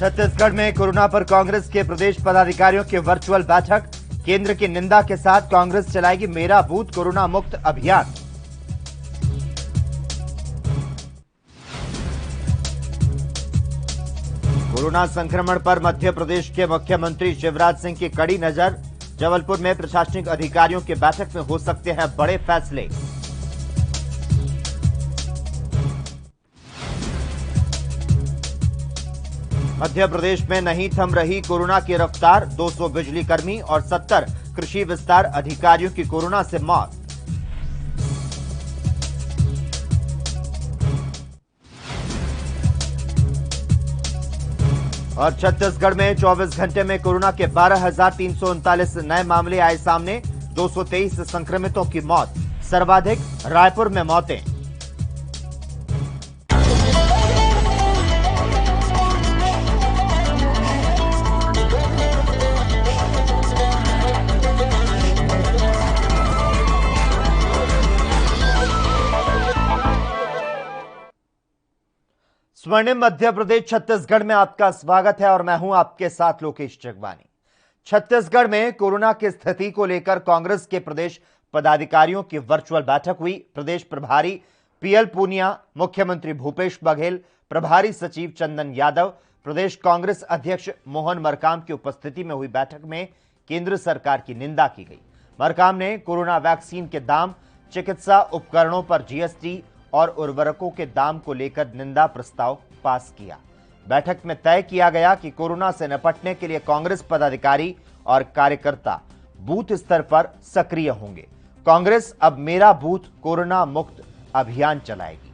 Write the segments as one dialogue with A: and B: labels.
A: छत्तीसगढ़ में कोरोना पर कांग्रेस के प्रदेश पदाधिकारियों की वर्चुअल बैठक। केंद्र की निंदा के साथ कांग्रेस चलाएगी मेरा बूथ कोरोना मुक्त अभियान। कोरोना संक्रमण पर मध्य प्रदेश के मुख्यमंत्री शिवराज सिंह की कड़ी नजर। जबलपुर में प्रशासनिक अधिकारियों की बैठक में हो सकते हैं बड़े फैसले। मध्य प्रदेश में नहीं थम रही कोरोना की रफ्तार। 200 बिजली कर्मी और 70 कृषि विस्तार अधिकारियों की कोरोना से मौत। और छत्तीसगढ़ में 24 घंटे में कोरोना के 12,339 नए मामले आए सामने। 223 संक्रमितों की मौत, सर्वाधिक रायपुर में मौतें। स्वर्णिम मध्य प्रदेश छत्तीसगढ़ में आपका स्वागत है और मैं हूं आपके साथ लोकेश जगवानी। छत्तीसगढ़ में कोरोना की स्थिति को लेकर कांग्रेस के प्रदेश पदाधिकारियों की वर्चुअल बैठक हुई। प्रदेश प्रभारी पीएल पूनिया, मुख्यमंत्री भूपेश बघेल, प्रभारी सचिव चंदन यादव, प्रदेश कांग्रेस अध्यक्ष मोहन मरकाम की उपस्थिति में हुई बैठक में केंद्र सरकार की निंदा की गई। मरकाम ने कोरोना वैक्सीन के दाम, चिकित्सा उपकरणों पर जीएसटी और उर्वरकों के दाम को लेकर निंदा प्रस्ताव पास किया। बैठक में तय किया गया कि कोरोना से निपटने के लिए कांग्रेस पदाधिकारी और कार्यकर्ता बूथ स्तर पर सक्रिय होंगे। कांग्रेस अब मेरा बूथ कोरोना मुक्त अभियान चलाएगी।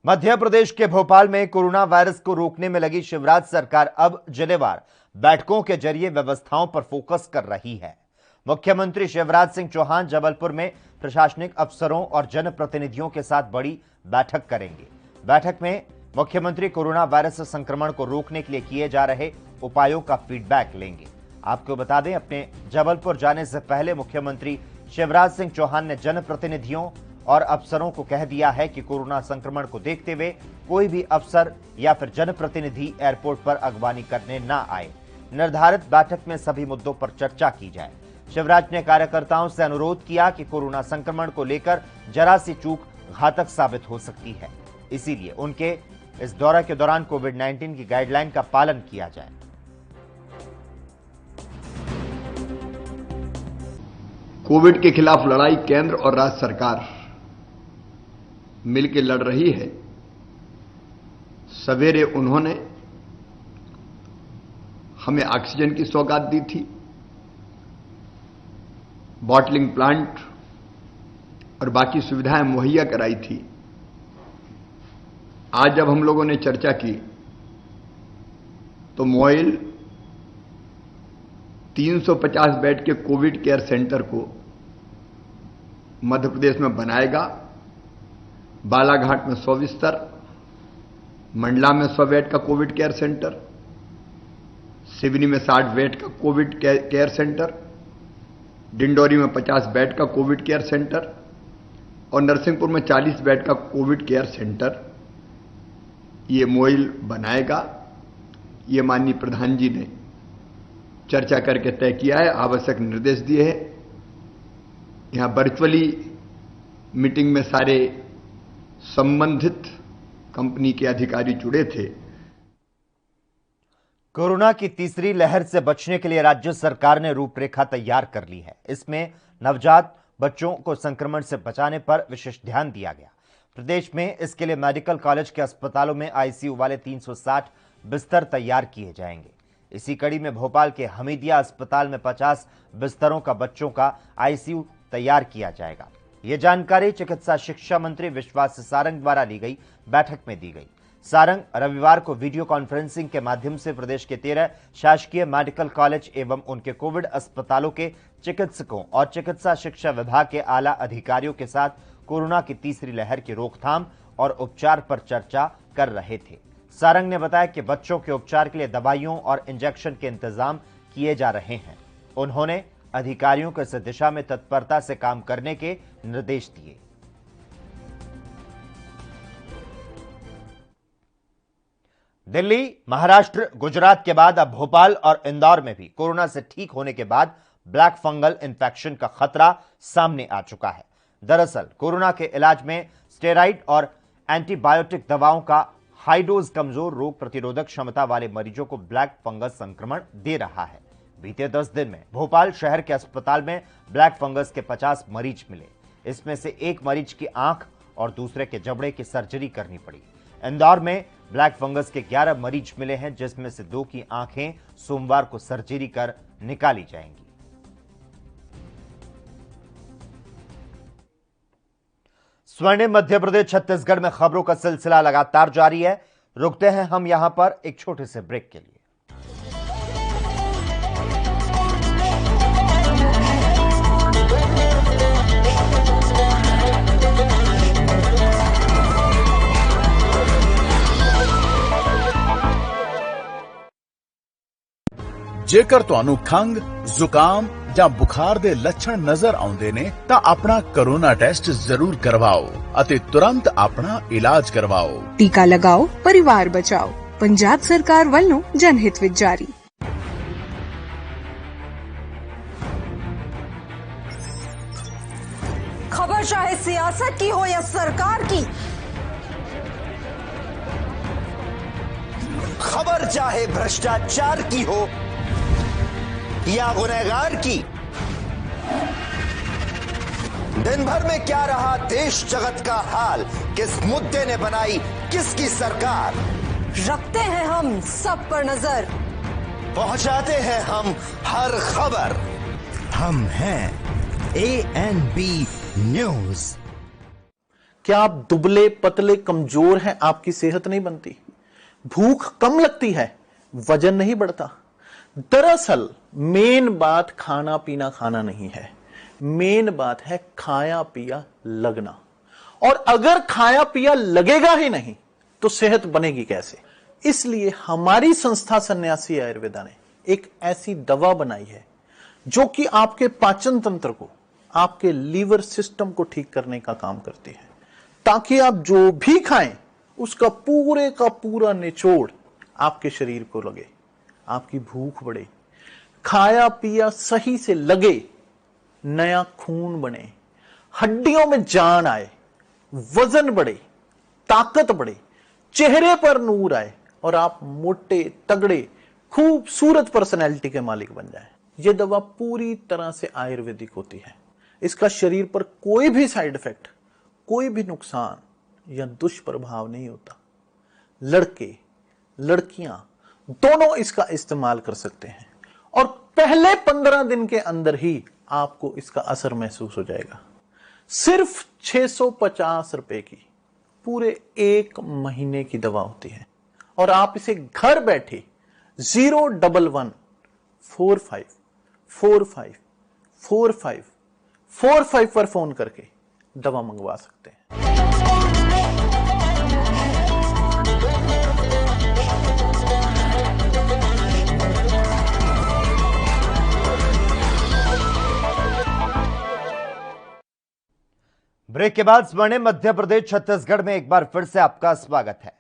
A: मध्य प्रदेश के भोपाल में कोरोना वायरस को रोकने में लगी शिवराज सरकार अब जिलेवार बैठकों के जरिए व्यवस्थाओं पर फोकस कर रही है। मुख्यमंत्री शिवराज सिंह चौहान जबलपुर में प्रशासनिक अफसरों और जनप्रतिनिधियों के साथ बड़ी बैठक करेंगे। बैठक में मुख्यमंत्री कोरोना वायरस संक्रमण को रोकने के लिए किए जा रहे उपायों का फीडबैक लेंगे। आपको बता दें, अपने जबलपुर जाने से पहले मुख्यमंत्री शिवराज सिंह चौहान ने जनप्रतिनिधियों और अफसरों को कह दिया है कि कोरोना संक्रमण को देखते हुए कोई भी अफसर या फिर जनप्रतिनिधि एयरपोर्ट पर अगवानी करने न आए। निर्धारित बैठक में सभी मुद्दों पर चर्चा की जाए। शिवराज ने कार्यकर्ताओं से अनुरोध किया कि कोरोना संक्रमण को लेकर जरा सी चूक घातक साबित हो सकती है, इसीलिए उनके इस दौरे के दौरान कोविड-19 की गाइडलाइन का पालन किया जाए।
B: कोविड के खिलाफ लड़ाई केंद्र और राज्य सरकार मिलकर लड़ रही है। सवेरे उन्होंने हमें ऑक्सीजन की सौगात दी थी, बॉटलिंग प्लांट और बाकी सुविधाएं मुहैया कराई थी। आज जब हम लोगों ने चर्चा की तो मोइल 350 बेड के कोविड केयर सेंटर को मध्य प्रदेश में बनाएगा। बालाघाट में 100 बिस्तर, मंडला में 100 बेड का कोविड केयर सेंटर, सिवनी में 60 बेड का कोविड केयर सेंटर, डिंडोरी में 50 बेड का कोविड केयर सेंटर और नरसिंहपुर में 40 बेड का कोविड केयर सेंटर ये मोइल बनाएगा। ये माननीय प्रधान जी ने चर्चा करके तय किया है, आवश्यक निर्देश दिए हैं। यहां वर्चुअली मीटिंग में सारे संबंधित कंपनी के अधिकारी जुड़े थे।
A: कोरोना की तीसरी लहर से बचने के लिए राज्य सरकार ने रूपरेखा तैयार कर ली है। इसमें नवजात बच्चों को संक्रमण से बचाने पर विशेष ध्यान दिया गया। प्रदेश में इसके लिए मेडिकल कॉलेज के अस्पतालों में आईसीयू वाले 360 बिस्तर तैयार किए जाएंगे। इसी कड़ी में भोपाल के हमीदिया अस्पताल में 50 बिस्तरों का बच्चों का आईसीयू तैयार किया जाएगा। यह जानकारी चिकित्सा शिक्षा मंत्री विश्वास सारंग द्वारा ली गई बैठक में दी गई। सारंग रविवार को वीडियो कॉन्फ्रेंसिंग के माध्यम से प्रदेश के 13 शासकीय मेडिकल कॉलेज एवं उनके कोविड अस्पतालों के चिकित्सकों और चिकित्सा शिक्षा विभाग के आला अधिकारियों के साथ कोरोना की तीसरी लहर की रोकथाम और उपचार पर चर्चा कर रहे थे। सारंग ने बताया कि बच्चों के उपचार के लिए दवाइयों और इंजेक्शन के इंतजाम किए जा रहे हैं। उन्होंने अधिकारियों को इस दिशा में तत्परता से काम करने के निर्देश दिए। दिल्ली, महाराष्ट्र, गुजरात के बाद अब भोपाल और इंदौर में भी कोरोना से ठीक होने के बाद ब्लैक फंगल इन्फेक्शन का खतरा सामने आ चुका है। दरअसल कोरोना के इलाज में स्टेरॉइड और एंटीबायोटिक दवाओं का हाई डोज कमजोर रोग प्रतिरोधक क्षमता वाले मरीजों को ब्लैक फंगस संक्रमण दे रहा है। बीते 10 दिन में भोपाल शहर के अस्पताल में ब्लैक फंगस के 50 मरीज मिले। इसमें से एक मरीज की आंख और दूसरे के जबड़े की सर्जरी करनी पड़ी। इंदौर में ब्लैक फंगस के 11 मरीज मिले हैं, जिसमें से 2 की आंखें सोमवार को सर्जरी कर निकाली जाएंगी। स्वर्णिम मध्य प्रदेश छत्तीसगढ़ में खबरों का सिलसिला लगातार जारी है। रुकते हैं हम यहां पर एक छोटे से ब्रेक के लिए।
C: ਜੇਕਰ ਤੁਹਾਨੂੰ ਖੰਗ, ਜ਼ੁਕਾਮ ਜਾਂ ਬੁਖਾਰ ਦੇ ਲੱਛਣ ਨਜ਼ਰ ਆਉਂਦੇ ਨੇ ਤਾਂ ਆਪਣਾ ਕੋਰੋਨਾ ਟੈਸਟ ਜ਼ਰੂਰ ਕਰਵਾਓ ਅਤੇ ਤੁਰੰਤ ਆਪਣਾ ਇਲਾਜ ਕਰਵਾਓ।
D: टीका लगाओ, परिवार बचाओ। पंजाब सरकार ਵੱਲੋਂ जनहित ਵਿੱਚ जारी।
E: खबर चाहे सियासत की हो या सरकार की,
F: खबर चाहे भ्रष्टाचार की हो या गुनहगार की, दिन भर में क्या रहा देश जगत का हाल, किस मुद्दे ने बनाई किसकी सरकार,
E: रखते हैं हम सब पर नजर,
F: पहुंचाते हैं हम हर खबर। हम हैं ANB न्यूज।
G: क्या आप दुबले पतले कमजोर हैं? आपकी सेहत नहीं बनती, भूख कम लगती है, वजन नहीं बढ़ता? दरअसल मेन बात खाना पीना खाना नहीं है, मेन बात है खाया पिया लगना। और अगर खाया पिया लगेगा ही नहीं तो सेहत बनेगी कैसे? इसलिए हमारी संस्था सन्यासी आयुर्वेदा ने एक ऐसी दवा बनाई है जो कि आपके पाचन तंत्र को, आपके लीवर सिस्टम को ठीक करने का काम करती है, ताकि आप जो भी खाएं उसका पूरे का पूरा निचोड़ आपके शरीर को लगे, आपकी भूख बढ़े, खाया पिया सही से लगे, नया खून बने, हड्डियों में जान आए, वजन बढ़े, ताकत बढ़े, चेहरे पर नूर आए और आप मोटे तगड़े खूबसूरत पर्सनैलिटी के मालिक बन जाएं। यह दवा पूरी तरह से आयुर्वेदिक होती है। इसका शरीर पर कोई भी साइड इफेक्ट, कोई भी नुकसान या दुष्प्रभाव नहीं होता। लड़के लड़कियां दोनों इसका इस्तेमाल कर सकते हैं और पहले 15 दिन के अंदर ही आपको इसका असर महसूस हो जाएगा। सिर्फ 650 रुपए की पूरे 1 महीने की दवा होती है और आप इसे घर बैठे 011 45 45 45 45 पर फोन करके दवा मंगवा सकते हैं।
A: ब्रेक के बाद स्वर्णिम मध्य प्रदेश छत्तीसगढ़ में एक बार फिर से आपका स्वागत है।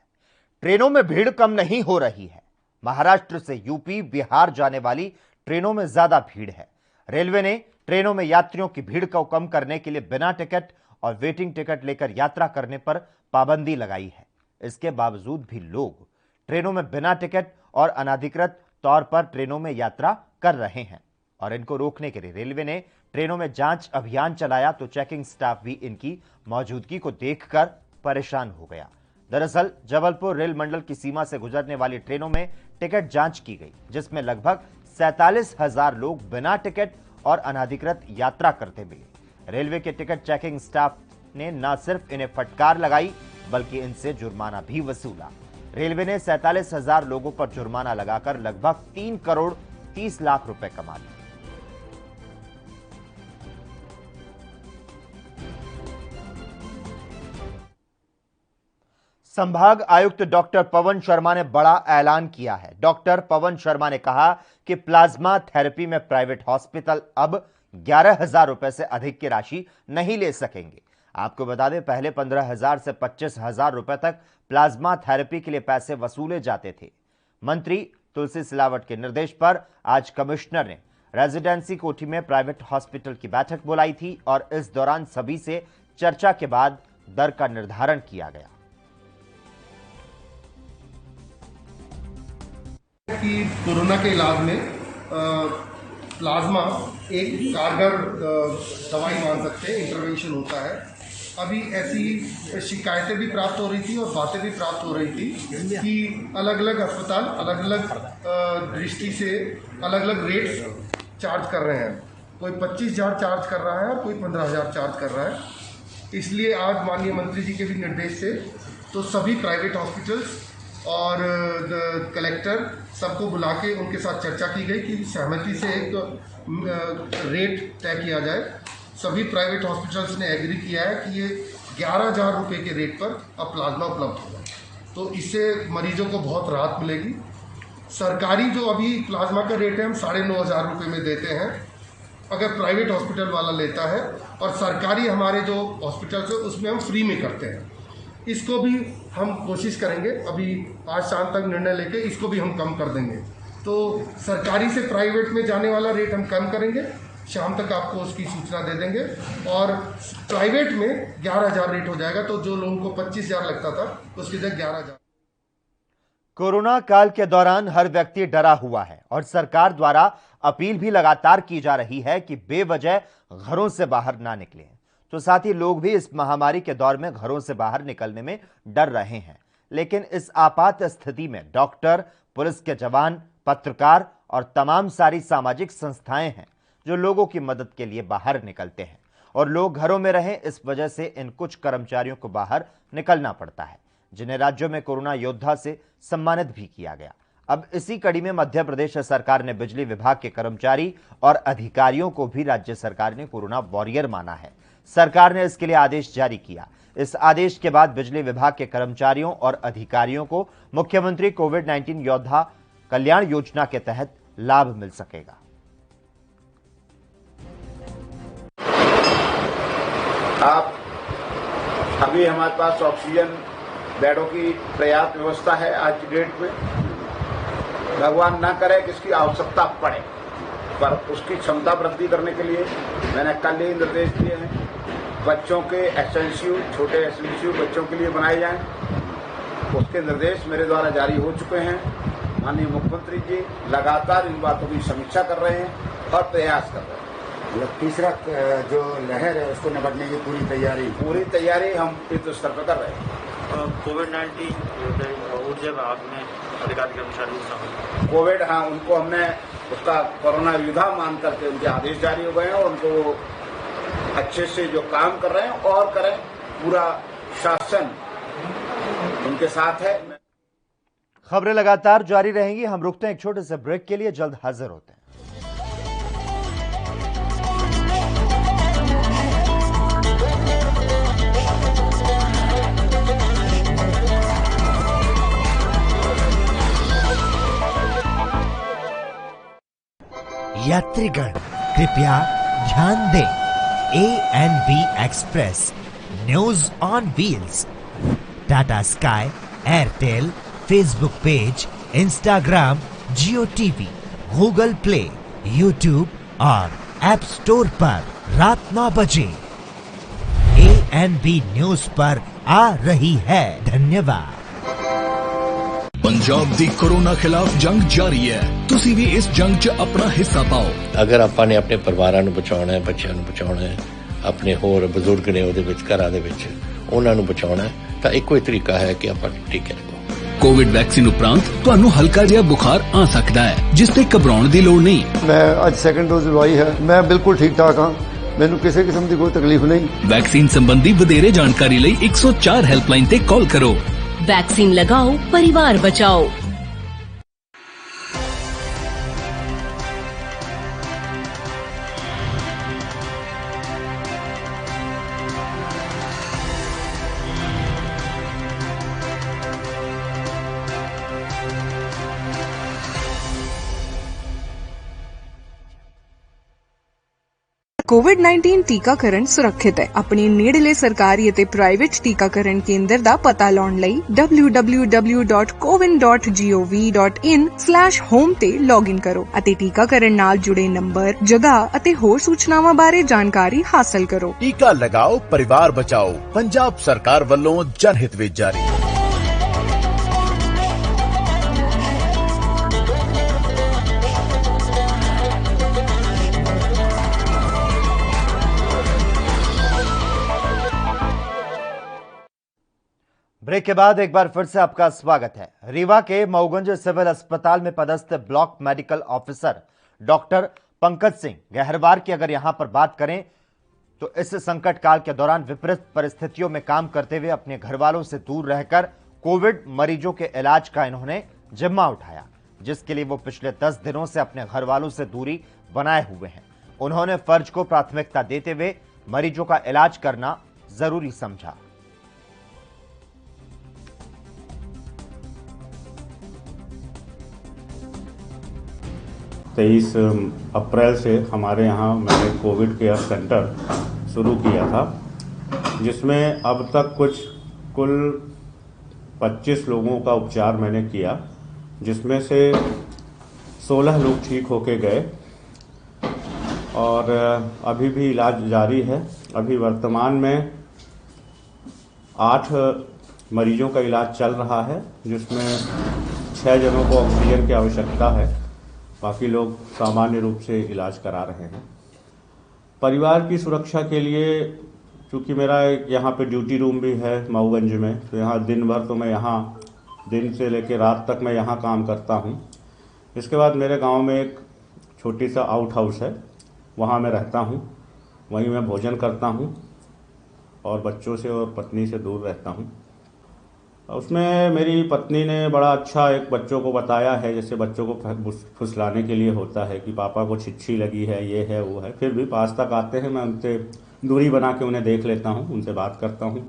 A: ट्रेनों में भीड़ कम नहीं हो रही है। महाराष्ट्र से यूपी, बिहार जाने वाली ट्रेनों में ज्यादा भीड़ है। रेलवे ने ट्रेनों में यात्रियों की भीड़ को कम करने के लिए बिना टिकट और वेटिंग टिकट लेकर यात्रा करने पर पाबंदी लगाई है। इसके बावजूद भी लोग ट्रेनों में बिना टिकट और अनाधिकृत तौर पर ट्रेनों में यात्रा कर रहे हैं और इनको रोकने के लिए रेलवे ने ट्रेनों में जांच अभियान चलाया तो चेकिंग स्टाफ भी इनकी मौजूदगी को देखकर परेशान हो गया। दरअसल जबलपुर रेल मंडल की सीमा से गुजरने वाली ट्रेनों में टिकट जांच की गई, जिसमें लगभग 47,000 लोग बिना टिकट और अनाधिकृत यात्रा करते मिले। रेलवे के टिकट चेकिंग स्टाफ ने न सिर्फ इन्हें फटकार लगाई बल्कि इनसे जुर्माना भी वसूला। रेलवे ने 47,000 लोगों पर जुर्माना लगाकर लगभग 3 करोड़ 30 लाख रुपए कमा लिए। संभाग आयुक्त डॉक्टर पवन शर्मा ने बड़ा ऐलान किया है। डॉक्टर पवन शर्मा ने कहा कि प्लाज्मा थेरेपी में प्राइवेट हॉस्पिटल अब 11,000 रुपए से अधिक की राशि नहीं ले सकेंगे। आपको बता दें, पहले 15,000 से 25,000 रुपए तक प्लाज्मा थेरेपी के लिए पैसे वसूले जाते थे। मंत्री तुलसी सिलावट के निर्देश पर आज कमिश्नर ने रेजिडेंसी कोठी में प्राइवेट हॉस्पिटल की बैठक बुलाई थी और इस दौरान सभी से चर्चा के बाद दर का निर्धारण किया गया।
H: कि कोरोना के इलाज में प्लाज्मा एक कारगर दवाई मान सकते हैं, इंटरवेंशन होता है। अभी ऐसी शिकायतें भी प्राप्त हो रही थी और बातें भी प्राप्त हो रही थी कि अलग अलग अस्पताल अलग अलग दृष्टि से अलग अलग रेट चार्ज कर रहे हैं। कोई 25,000 चार्ज कर रहा है और कोई 15,000 चार्ज कर रहा है। इसलिए आज माननीय मंत्री जी के भी निर्देश से तो सभी प्राइवेट हॉस्पिटल्स और कलेक्टर सबको बुला के उनके साथ चर्चा की गई कि सहमति से एक रेट तय किया जाए। सभी प्राइवेट हॉस्पिटल्स ने एग्री किया है कि ये 11,000 रुपये के रेट पर अब प्लाज्मा उपलब्ध होगा, तो इससे मरीजों को बहुत राहत मिलेगी। सरकारी जो अभी प्लाज्मा का रेट है हम 9,500 रुपये में देते हैं अगर प्राइवेट हॉस्पिटल वाला लेता है, और सरकारी हमारे जो हॉस्पिटल्स है उसमें हम फ्री में करते हैं। इसको भी हम कोशिश करेंगे, अभी आज शाम तक निर्णय लेके इसको भी हम कम कर देंगे। तो सरकारी से प्राइवेट में जाने वाला रेट हम कम करेंगे, शाम तक आपको उसकी सूचना दे देंगे। और प्राइवेट में 11,000 रेट हो जाएगा, तो जो लोगों को 25,000 लगता था उसकी जगह 11,000।
A: कोरोना काल के दौरान हर व्यक्ति डरा हुआ है और सरकार द्वारा अपील भी लगातार की जा रही है कि बेवजह घरों से बाहर ना निकलें। तो साथ ही लोग भी इस महामारी के दौर में घरों से बाहर निकलने में डर रहे हैं। लेकिन इस आपात स्थिति में डॉक्टर, पुलिस के जवान, पत्रकार और तमाम सारी सामाजिक संस्थाएं हैं जो लोगों की मदद के लिए बाहर निकलते हैं, और लोग घरों में रहें इस वजह से इन कुछ कर्मचारियों को बाहर निकलना पड़ता है, जिन्हें राज्यों में कोरोना योद्धा से सम्मानित भी किया गया। अब इसी कड़ी में मध्य प्रदेश सरकार ने बिजली विभाग के कर्मचारी और अधिकारियों को भी राज्य सरकार ने कोरोना वॉरियर माना है। सरकार ने इसके लिए आदेश जारी किया। इस आदेश के बाद बिजली विभाग के कर्मचारियों और अधिकारियों को मुख्यमंत्री कोविड-19 योद्धा कल्याण योजना के तहत लाभ मिल सकेगा।
I: आप अभी हमारे पास ऑक्सीजन बेडों की पर्याप्त व्यवस्था है। आज की डेट में भगवान ना करे कि इसकी आवश्यकता पड़े, पर उसकी क्षमता वृद्धि करने के लिए मैंने कल ही निर्देश दिए हैं। बच्चों के एसएनसीयू, छोटे एसएनसीयू बच्चों के लिए बनाए जाएं, उसके निर्देश मेरे द्वारा जारी हो चुके हैं। माननीय मुख्यमंत्री जी लगातार इन बातों की समीक्षा कर रहे हैं और प्रयास कर रहे हैं।
J: तीसरा जो लहर है उसको निपटने की पूरी तैयारी
I: हम युद्ध स्तर पर कर रहे हैं।
K: कोविड-19 ऊर्जा विभाग में अधिकारी कर्मचारी
I: कोविड, हाँ, उनको हमने उसका कोरोना योद्धा मान करके उनके आदेश जारी हो गए हैं और उनको अच्छे से जो काम कर रहे हैं और करें। पूरा शासन उनके साथ है।
A: खबरें लगातार जारी रहेंगी। हम रुकते हैं एक छोटे से ब्रेक के लिए, जल्द हाजिर होते हैं।
L: यात्रीगण कृपया ध्यान दें, ANV express news on wheels Tata sky, Airtel, Facebook page, Instagram, Jio TV, Google play, YouTube और ऐप स्टोर पर रात 9 बजे ANV न्यूज पर आ रही है। धन्यवाद।
C: पंजाब दी कोरोना खिलाफ जंग जारी है, तुसी भी इस जंग च अपना हिस्सा पाओ।
M: अगर ਆਪਾਂ ਨੇ ਆਪਣੇ ਪਰਿਵਾਰਾਂ ਨੂੰ ਬਚਾਉਣਾ ਹੈ, ਬੱਚਿਆਂ ਨੂੰ ਬਚਾਉਣਾ ਹੈ, ਆਪਣੇ ਹੋਰ ਬਜ਼ੁਰਗ ਨੇ ਉਹਦੇ ਵਿੱਚ ਘਰਾਂ ਦੇ ਵਿੱਚ ਉਹਨਾਂ ਨੂੰ ਬਚਾਉਣਾ ਹੈ, ਤਾਂ ਇੱਕੋ ਹੀ ਤਰੀਕਾ ਹੈ ਕਿ ਆਪਾਂ ਟੀਕੇ ਲਗਾਓ।
C: ਕੋਵਿਡ ਵੈਕਸੀਨ ਉਪਰੰਤ ਤੁਹਾਨੂੰ ਹਲਕਾ ਜਿਹਾ ਬੁਖਾਰ ਆ ਸਕਦਾ ਹੈ, ਜਿਸ ਤੇ ਘਬਰਾਉਣ ਦੀ ਲੋੜ ਨਹੀਂ।
N: ਮੈਂ ਅੱਜ ਸੈਕੰਡ ਡੋਜ਼ ਲਵਾਈ ਹੈ, ਮੈਂ ਬਿਲਕੁਲ ਠੀਕ ਠਾਕ ਹਾਂ, ਮੈਨੂੰ ਕਿਸੇ ਕਿਸਮ ਦੀ ਕੋਈ ਤਕਲੀਫ ਨਹੀਂ।
C: ਵੈਕਸੀਨ ਸੰਬੰਧੀ ਵਧੇਰੇ ਜਾਣਕਾਰੀ ਲਈ 104 ਹੈਲਪਲਾਈਨ ਤੇ ਕਾਲ ਕਰੋ।
O: वैक्सीन लगाओ, परिवार बचाओ।
D: कोविड-19 ਟੀਕਾਕਰਨ ਸੁਰੱਖਿਅਤ ਹੈ। ਆਪਣੇ ਨੇੜਲੇ ਸਰਕਾਰੀ ਅਤੇ ਪ੍ਰਾਈਵੇਟ ਟੀਕਾਕਰਨ ਕੇਂਦਰ ਦਾ ਪਤਾ ਲਾਉਣ ਲਈ www.cowin.gov.in/home ਤੇ ਲੌਗਇਨ ਕਰੋ ਅਤੇ ਟੀਕਾਕਰਨ ਨਾਲ ਜੁੜੇ ਨੰਬਰ, ਜਗ੍ਹਾ ਅਤੇ ਹੋਰ ਸੂਚਨਾਵਾਂ ਬਾਰੇ ਜਾਣਕਾਰੀ ਹਾਸਲ ਕਰੋ।
C: ਟੀਕਾ ਲਗਾਓ, ਪਰਿਵਾਰ ਬਚਾਓ। ਪੰਜਾਬ ਸਰਕਾਰ ਵੱਲੋਂ ਜਨਹਿਤ ਵਿੱਚ ਜਾਰੀ।
A: ब्रेक के बाद एक बार फिर से आपका स्वागत है। रीवा के मऊगंज सिविल अस्पताल में पदस्थ block medical officer doctor Pankaj Singh Gaharwar की अगर यहां पर बात करें तो इस संकट काल के दौरान विपरीत परिस्थितियों में काम करते हुए अपने घर वालों से दूर रहकर कोविड मरीजों के इलाज का इन्होंने जिम्मा उठाया, जिसके लिए वो पिछले 10 दिनों से अपने घर वालों से दूरी बनाए हुए हैं। उन्होंने फर्ज को प्राथमिकता देते हुए मरीजों का इलाज करना जरूरी समझा।
P: 23 अप्रैल से हमारे यहाँ मैंने कोविड केयर सेंटर शुरू किया था, जिसमें अब तक कुल 25 लोगों का उपचार मैंने किया, जिसमें से 16 लोग ठीक होके गए और अभी भी इलाज जारी है। अभी वर्तमान में 8 मरीजों का इलाज चल रहा है, जिसमें 6 जनों को ऑक्सीजन की आवश्यकता है, बाकी लोग सामान्य रूप से इलाज करा रहे हैं। परिवार की सुरक्षा के लिए, क्योंकि मेरा यहाँ पे ड्यूटी रूम भी है मऊगंज में, तो यहाँ दिन भर तो मैं यहाँ दिन से लेकर रात तक मैं यहाँ काम करता हूँ। इसके बाद मेरे गांव में एक छोटी सा आउट हाउस है, वहाँ मैं रहता हूँ, वहीं मैं भोजन करता हूँ और बच्चों से और पत्नी से दूर रहता हूँ। उसमें मेरी पत्नी ने बड़ा अच्छा एक बच्चों को बताया है, जैसे बच्चों को फुसलाने के लिए होता है कि पापा को छिछी लगी है, ये है वो है। फिर भी पास तक आते हैं, मैं उनसे दूरी बना के उन्हें देख लेता हूँ, उनसे बात करता हूँ,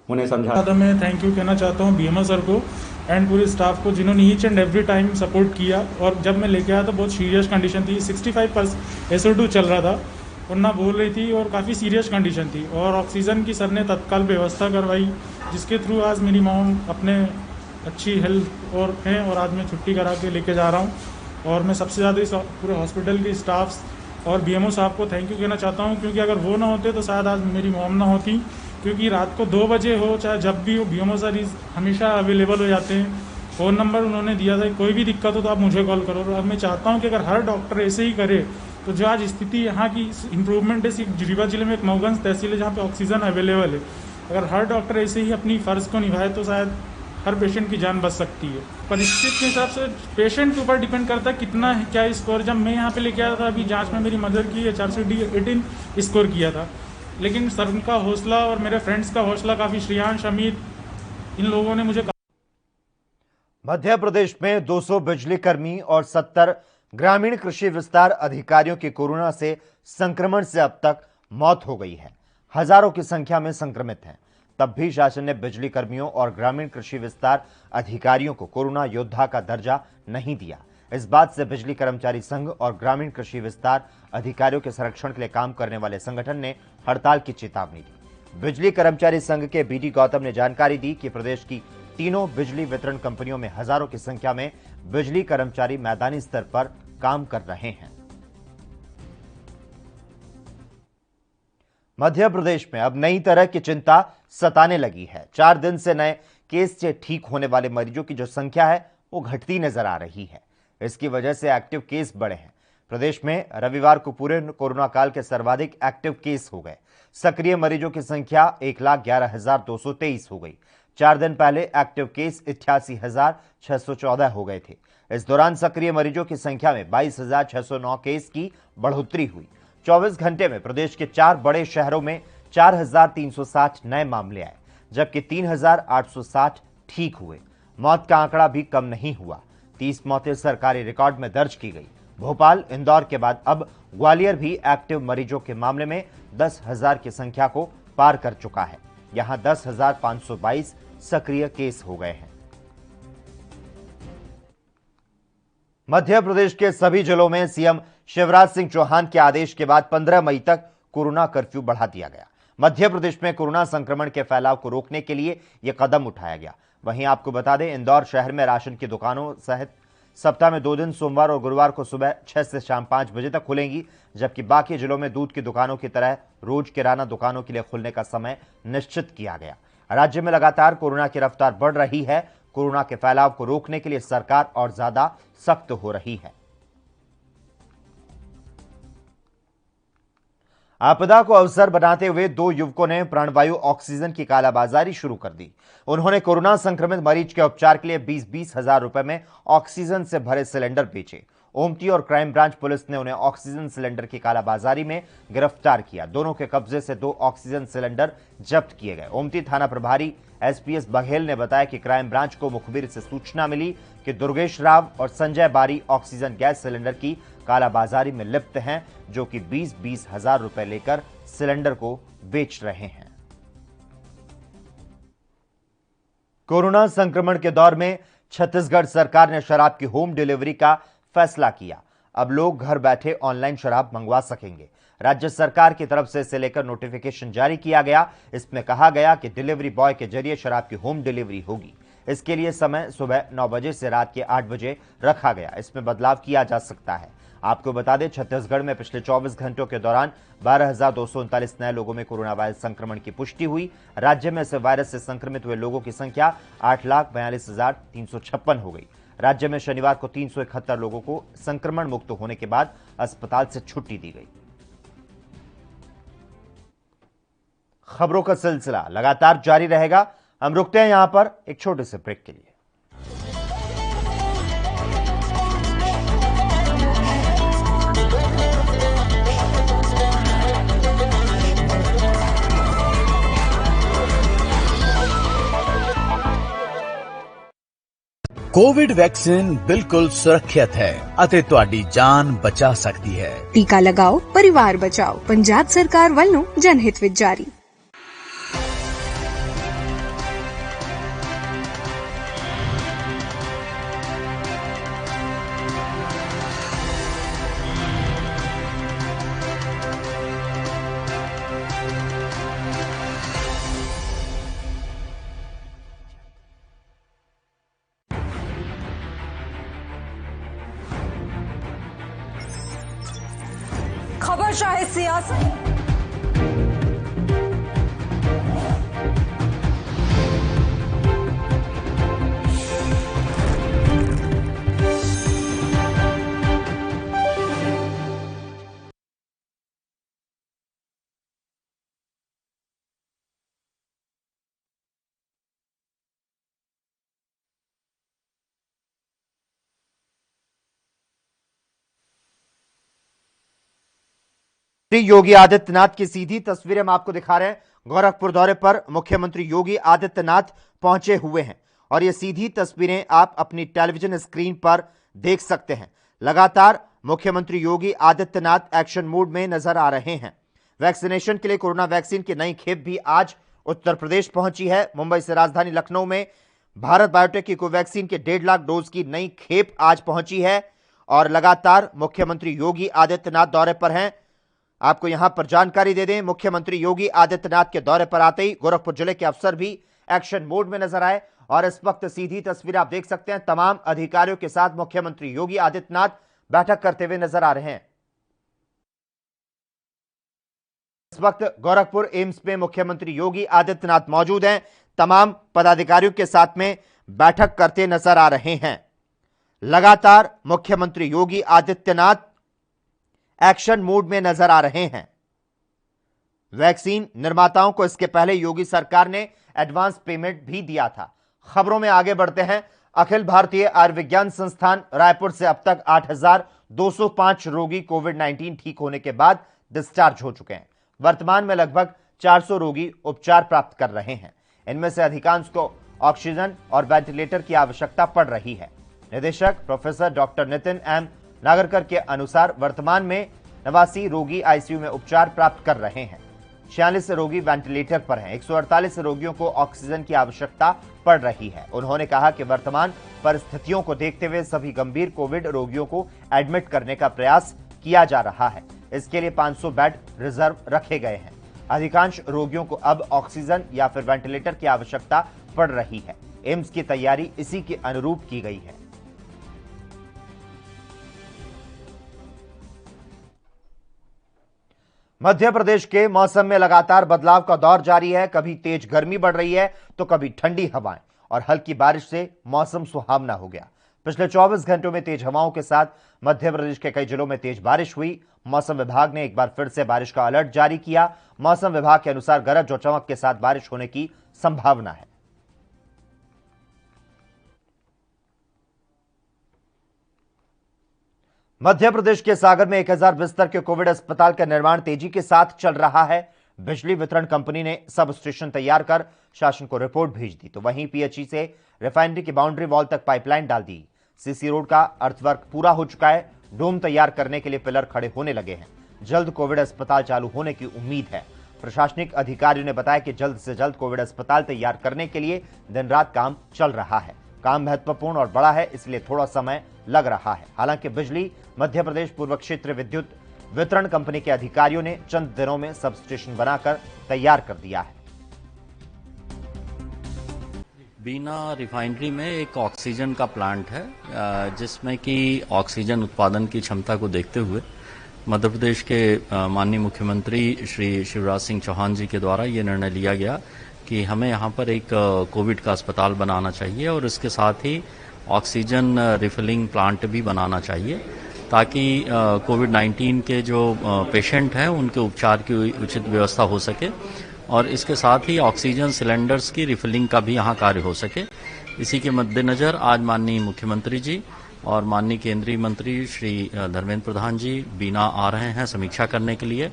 P: उन्हें समझा।
Q: मैं थैंक यू कहना चाहता हूँ बीएमओ सर को एंड पूरे स्टाफ को, जिन्होंने each and every time support किया। और जब मैं लेके आया तो बहुत सीरियस कंडीशन थी, 65% SO2 चल रहा था और ना बोल रही थी और काफ़ी सीरियस कंडीशन थी, और ऑक्सीजन की सर ने तत्काल व्यवस्था करवाई, जिसके थ्रू आज मेरी मॉम अपने अच्छी हेल्थ और हैं और आज मैं छुट्टी करा के लेके जा रहा हूँ। और मैं सबसे ज़्यादा इस पूरे हॉस्पिटल के स्टाफ और बीएमओ साहब को थैंक यू कहना चाहता हूँ, क्योंकि अगर वो ना होते तो शायद आज मेरी मॉम ना होती। क्योंकि रात को 2 बजे हो चाहे जब भी हो, बीएमओ सर हमेशा अवेलेबल हो जाते हैं। फ़ोन नंबर उन्होंने दिया था, कोई भी दिक्कत हो तो आप मुझे कॉल करो। और अब मैं चाहता हूँ कि अगर हर डॉक्टर ऐसे ही करे तो जो आज स्थिति यहाँ की इम्प्रूवमेंट है, रीवा जिले में एक मऊगंज तहसील है जहाँ पे ऑक्सीजन अवेलेबल है, अगर हर डॉक्टर ऐसे ही अपनी फ़र्ज को निभाए तो शायद हर पेशेंट की जान बच सकती है। परिस्थिति के हिसाब से पेशेंट के ऊपर डिपेंड करता है कितना है क्या स्कोर। जब मैं यहाँ पे लेके आया था, अभी जांच में मेरी मदर की HRCD-18 स्कोर किया था, लेकिन सर उनका हौसला और मेरे फ्रेंड्स का हौसला काफ़ी, श्रेयांश, अमित, इन लोगों ने मुझे।
A: मध्य प्रदेश में 200 बिजली कर्मी और 70 ग्रामीण कृषि विस्तार अधिकारियों की कोरोना से संक्रमण से अब तक मौत हो गई है। हजारों की संख्या में संक्रमित हैं। तब भी शासन ने बिजली कर्मियों और ग्रामीण कृषि विस्तार अधिकारियों को कोरोना योद्धा का दर्जा नहीं दिया। इस बात से बिजली कर्मचारी संघ और ग्रामीण कृषि विस्तार अधिकारियों के संरक्षण के लिए काम करने वाले संगठन ने हड़ताल की चेतावनी दी। बिजली कर्मचारी संघ के बीडी गौतम ने जानकारी दी कि प्रदेश की तीनों बिजली वितरण कंपनियों में हजारों की संख्या में बिजली कर्मचारी मैदानी स्तर पर काम कर रहे हैं। मध्य प्रदेश में अब नई तरह की चिंता सताने लगी है। 4 दिन से नए केस से ठीक होने वाले मरीजों की जो संख्या है वो घटती नजर आ रही है। इसकी वजह से एक्टिव केस बढ़े हैं। प्रदेश में रविवार को पूरे कोरोना काल के सर्वाधिक एक्टिव केस हो गए। सक्रिय मरीजों की संख्या 1,11,223 हो गई। 4 दिन पहले एक्टिव केस 88,614 हो गए थे। इस दौरान सक्रिय मरीजों की संख्या में 22,609 केस की बढ़ोतरी हुई। 24 घंटे में प्रदेश के 4 बड़े शहरों में 4,360 नए मामले आए, जबकि 3,860 ठीक हुए। मौत का आंकड़ा भी कम नहीं हुआ। 30 मौतें सरकारी रिकॉर्ड में दर्ज की गई। भोपाल, इंदौर के बाद अब ग्वालियर भी एक्टिव मरीजों के मामले में 10,000 की संख्या को पार कर चुका है। यहां 10,522 सक्रिय केस हो गए हैं। मध्य प्रदेश के सभी जिलों में सीएम शिवराज सिंह चौहान के आदेश के बाद 15 मई तक कोरोना कर्फ्यू बढ़ा दिया गया। मध्य प्रदेश में कोरोना संक्रमण के फैलाव को रोकने के लिए यह कदम उठाया गया। वहीं आपको बता दें, इंदौर शहर में राशन की दुकानों सहित सप्ताह में 2 दिन सोमवार और गुरुवार को सुबह 6 से शाम 5 बजे तक खुलेंगी, जबकि बाकी जिलों में दूध की दुकानों की तरह रोज किराना दुकानों के लिए खुलने का समय निश्चित किया गया। राज्य में लगातार कोरोना की रफ्तार बढ़ रही है। कोरोना के फैलाव को रोकने के लिए सरकार और ज्यादा सख्त हो रही है। आपदा को अवसर बनाते हुए 2 युवकों ने प्राणवायु ऑक्सीजन की कालाबाजारी शुरू कर दी। उन्होंने कोरोना संक्रमित मरीज के उपचार के लिए 20-20 हजार रुपए में ऑक्सीजन से भरे सिलेंडर बेचे। ओमती और क्राइम ब्रांच पुलिस ने उन्हें ऑक्सीजन सिलेंडर की कालाबाजारी में गिरफ्तार किया। दोनों के कब्जे से 2 ऑक्सीजन सिलेंडर जब्त किए गए। ओमती थाना प्रभारी एसपीएस बघेल ने बताया कि क्राइम ब्रांच को मुखबिर से सूचना मिली कि दुर्गेश राव और संजय बारी ऑक्सीजन गैस सिलेंडर की कालाबाजारी में लिप्त हैं, जो कि 20-20 हजार रुपए लेकर सिलेंडर को बेच रहे हैं। कोरोना संक्रमण के दौर में छत्तीसगढ़ सरकार ने शराब की होम डिलीवरी का फैसला किया। अब लोग घर बैठे ऑनलाइन शराब मंगवा सकेंगे। राज्य सरकार की तरफ से इसे लेकर नोटिफिकेशन जारी किया गया। इसमें कहा गया कि डिलीवरी बॉय के जरिए शराब की होम डिलीवरी होगी। इसके लिए समय सुबह 9 बजे से रात के 8 बजे रखा गया। इसमें बदलाव किया जा सकता है। आपको बता दें, छत्तीसगढ़ में पिछले 24 घंटों के दौरान 12,239 नए लोगों में कोरोना वायरस संक्रमण की पुष्टि हुई। राज्य में से वायरस से संक्रमित हुए लोगों की संख्या 8,42,356 हो गई। राज्य में शनिवार को 371 लोगों को संक्रमण मुक्त होने के बाद अस्पताल से छुट्टी दी गई। खबरों का सिलसिला लगातार जारी रहेगा। हम रुकते हैं यहां पर एक छोटे से ब्रेक के लिए।
C: कोविड वैक्सीन बिल्कुल सुरक्षित है ਅਤੇ ਤੁਹਾਡੀ ਜਾਨ ਬਚਾ ਸਕਦੀ ਹੈ।
D: टीका लगाओ, परिवार बचाओ। पंजाब सरकार ਵੱਲੋਂ जनहित ਵਿੱਚ जारी।
E: खबर चाहे सियासत
A: योगी आदित्यनाथ की सीधी तस्वीरें हम आपको दिखा रहे हैं। गोरखपुर दौरे पर मुख्यमंत्री योगी आदित्यनाथ पहुंचे हुए हैं और ये सीधी तस्वीरें आप अपनी टेलीविजन स्क्रीन पर देख सकते हैं। लगातार मुख्यमंत्री योगी आदित्यनाथ एक्शन मोड में नजर आ रहे हैं। वैक्सीनेशन के लिए कोरोना वैक्सीन की नई खेप भी आज उत्तर प्रदेश पहुंची है। मुंबई से राजधानी लखनऊ में भारत बायोटेक की कोवैक्सीन के 1.5 लाख डोज की नई खेप आज पहुंची है और लगातार मुख्यमंत्री योगी आदित्यनाथ दौरे पर हैं। आपको यहां पर जानकारी दे दें, मुख्यमंत्री योगी आदित्यनाथ के दौरे पर आते ही गोरखपुर जिले के अफसर भी एक्शन मोड में नजर आए और इस वक्त सीधी तस्वीर आप देख सकते हैं। तमाम अधिकारियों के साथ मुख्यमंत्री योगी आदित्यनाथ बैठक करते हुए नजर आ रहे हैं। इस वक्त गोरखपुर एम्स में मुख्यमंत्री योगी आदित्यनाथ मौजूद हैं। तमाम पदाधिकारियों के साथ में बैठक करते नजर आ रहे हैं। लगातार मुख्यमंत्री योगी आदित्यनाथ एक्शन मोड में नजर आ रहे हैं। वैक्सीन निर्माताओं को इसके पहले योगी सरकार ने एडवांस पेमेंट भी दिया था। खबरों में आगे बढ़ते हैं। अखिल भारतीय आयुर्विज्ञान संस्थान रायपुर से अब तक 8,205 रोगी कोविड-19 ठीक होने के बाद डिस्चार्ज हो चुके हैं। वर्तमान में लगभग 400 रोगी उपचार प्राप्त कर रहे हैं। इनमें से अधिकांश को ऑक्सीजन और वेंटिलेटर की आवश्यकता पड़ रही है। निदेशक professor doctor Nitin M Nagarkar के अनुसार वर्तमान में 89 रोगी आईसीयू में उपचार प्राप्त कर रहे हैं। 46 रोगी वेंटिलेटर पर हैं। 148 रोगियों को ऑक्सीजन की आवश्यकता पड़ रही है। उन्होंने कहा कि वर्तमान परिस्थितियों को देखते हुए सभी गंभीर कोविड रोगियों को एडमिट करने का प्रयास किया जा रहा है। इसके लिए 500 बेड रिजर्व रखे गए हैं। अधिकांश रोगियों को अब ऑक्सीजन या फिर वेंटिलेटर की आवश्यकता पड़ रही है। एम्स की तैयारी इसी के अनुरूप की गई है। मध्य प्रदेश के मौसम में लगातार बदलाव का दौर जारी है। कभी तेज गर्मी बढ़ रही है तो कभी ठंडी हवाएं और हल्की बारिश से मौसम सुहावना हो गया। पिछले 24 घंटों में तेज हवाओं के साथ मध्य प्रदेश के कई जिलों में तेज बारिश हुई। मौसम विभाग ने एक बार फिर से बारिश का अलर्ट जारी किया। मौसम विभाग के अनुसार गरज और चमक के साथ बारिश होने की संभावना है। मध्य प्रदेश के सागर में 1000 बिस्तर के कोविड अस्पताल का निर्माण तेजी के साथ चल रहा है। बिजली वितरण कंपनी ने सब स्टेशन तैयार कर शासन को रिपोर्ट भेज दी, तो वहीं पीएचई से रिफाइनरी की बाउंड्री वॉल तक पाइपलाइन डाल दी। सीसी रोड का अर्थवर्क पूरा हो चुका है। डोम तैयार करने के लिए पिलर खड़े होने लगे हैं। जल्द कोविड अस्पताल चालू होने की उम्मीद है। प्रशासनिक अधिकारियों ने बताया कि जल्द से जल्द कोविड अस्पताल तैयार करने के लिए दिन रात काम चल रहा है। काम महत्वपूर्ण और बड़ा है, इसलिए थोड़ा समय लग रहा है। हालांकि बिजली मध्य प्रदेश पूर्व क्षेत्र विद्युत वितरण कंपनी के अधिकारियों ने चंद दिनों में सब स्टेशन बनाकर तैयार कर दिया है।
R: बीना रिफाइनरी में एक ऑक्सीजन का प्लांट है, जिसमें कि ऑक्सीजन उत्पादन की क्षमता को देखते हुए मध्य प्रदेश के माननीय मुख्यमंत्री श्री शिवराज सिंह चौहान जी के द्वारा ये निर्णय लिया गया कि हमें यहाँ पर एक कोविड का अस्पताल बनाना चाहिए और इसके साथ ही ऑक्सीजन रिफिलिंग प्लांट भी बनाना चाहिए, ताकि कोविड-19 के जो पेशेंट हैं उनके उपचार की उचित व्यवस्था हो सके और इसके साथ ही ऑक्सीजन सिलेंडर्स की रिफिलिंग का भी यहाँ कार्य हो सके। इसी के मद्देनजर आज माननीय मुख्यमंत्री जी और माननीय केंद्रीय मंत्री श्री धर्मेंद्र प्रधान जी बीना आ रहे हैं समीक्षा करने के लिए।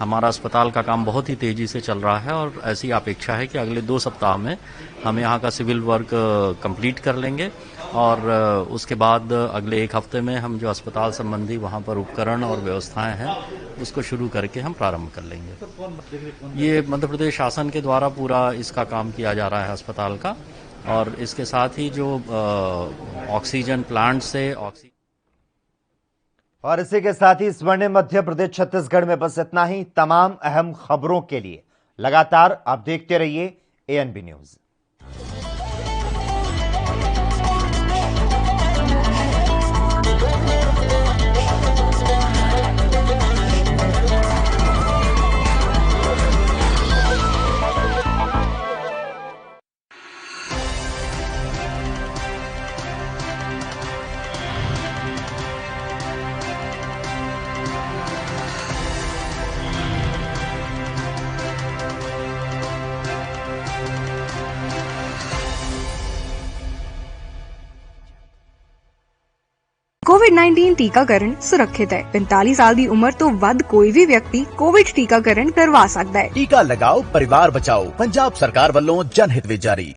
R: हमारा अस्पताल का काम बहुत ही तेजी से चल रहा है और ऐसी अपेक्षा है कि अगले 2 सप्ताह में हम यहाँ का सिविल वर्क कंप्लीट कर लेंगे और उसके बाद अगले 1 हफ्ते में हम जो अस्पताल संबंधी वहाँ पर उपकरण और व्यवस्थाएं हैं उसको शुरू करके हम प्रारंभ कर लेंगे। ये मध्य प्रदेश शासन के द्वारा पूरा इसका काम किया जा रहा है अस्पताल का, और इसके साथ ही जो ऑक्सीजन प्लांट से
A: और इसी के साथ ही स्वर्णिम मध्य प्रदेश छत्तीसगढ़ में बस इतना ही। तमाम अहम खबरों के लिए लगातार आप देखते रहिए एएनबी न्यूज।
D: कोविड-19 टीकाकरण सुरक्षित है। 45 साल की उम्र तो वध कोई भी व्यक्ति कोविड टीकाकरण करवा सकता है।
C: टीका लगाओ, परिवार बचाओ। पंजाब सरकार वालों जनहित में जारी।